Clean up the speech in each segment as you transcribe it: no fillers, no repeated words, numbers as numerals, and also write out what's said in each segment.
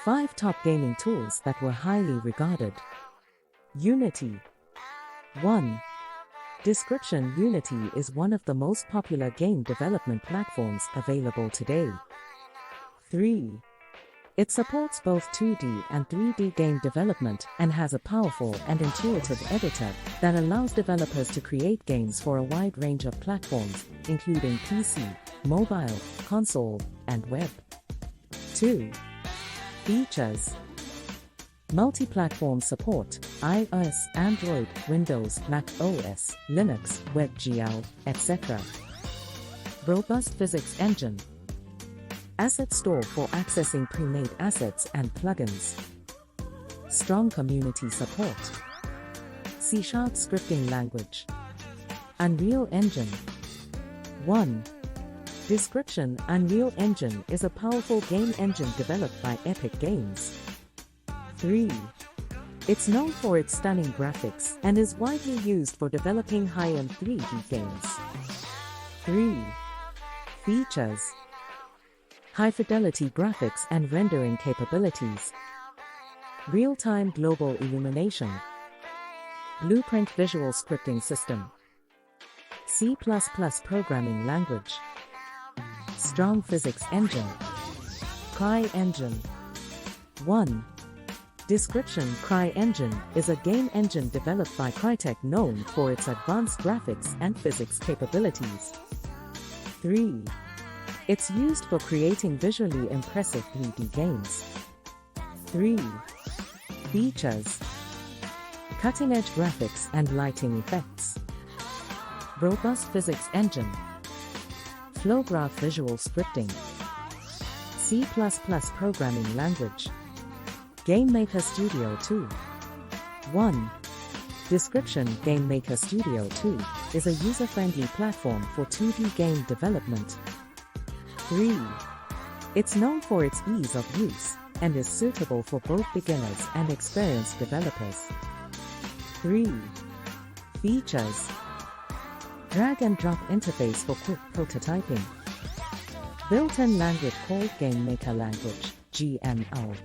5 top gaming tools that were highly regarded. Unity. 1. Description. Unity is one of the most popular game development platforms available today. 3. It supports both 2D and 3D game development and has a powerful and intuitive editor that allows developers to create games for a wide range of platforms, including PC, mobile, console, and web. 2. Features. Multi-platform support, iOS, Android, Windows, Mac OS, Linux, WebGL, etc. Robust physics engine. Asset store for accessing pre-made assets and plugins. Strong community support. C# scripting language. Unreal Engine. 1. Description. Unreal Engine is a powerful game engine developed by Epic Games. 3. It's known for its stunning graphics and is widely used for developing high-end 3D games. 3. Features. High-fidelity graphics and rendering capabilities. Real-time global illumination. Blueprint visual scripting system. C++ programming language. Strong physics engine. CryEngine. 1. Description. CryEngine is a game engine developed by Crytek known for its advanced graphics and physics capabilities. 3. It's used for creating visually impressive 3D games. 3. Features. Cutting-edge graphics and lighting effects. Robust physics engine. Flowgraph visual scripting. C++ programming language. GameMaker Studio 2. 1. Description. GameMaker Studio 2 is a user-friendly platform for 2D game development. 3. It's known for its ease of use and is suitable for both beginners and experienced developers. 3. Features. Drag-and-drop interface for quick prototyping. Built-in language called GameMaker Language, GML.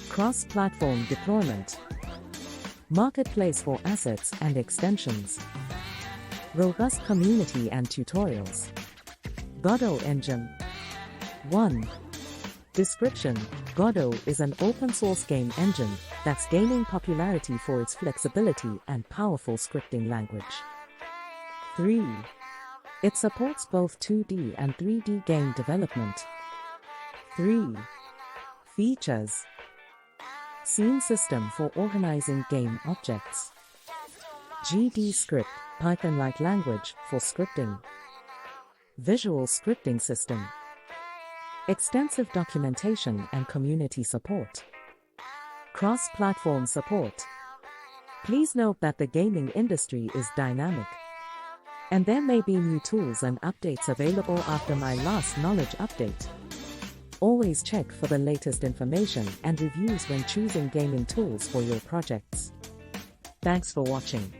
Cross-platform deployment. Marketplace for assets and extensions. Robust community and tutorials. Godot Engine. 1. Description. Godot is an open-source game engine that's gaining popularity for its flexibility and powerful scripting language. 3. It supports both 2D and 3D game development. 3. Features. Scene system for organizing game objects. GDScript, Python-like language for scripting. Visual scripting system. Extensive documentation and community support. Cross-platform support. Please note that the gaming industry is dynamic, and there may be new tools and updates available after my last knowledge update. Always check for the latest information and reviews when choosing gaming tools for your projects. Thanks for watching.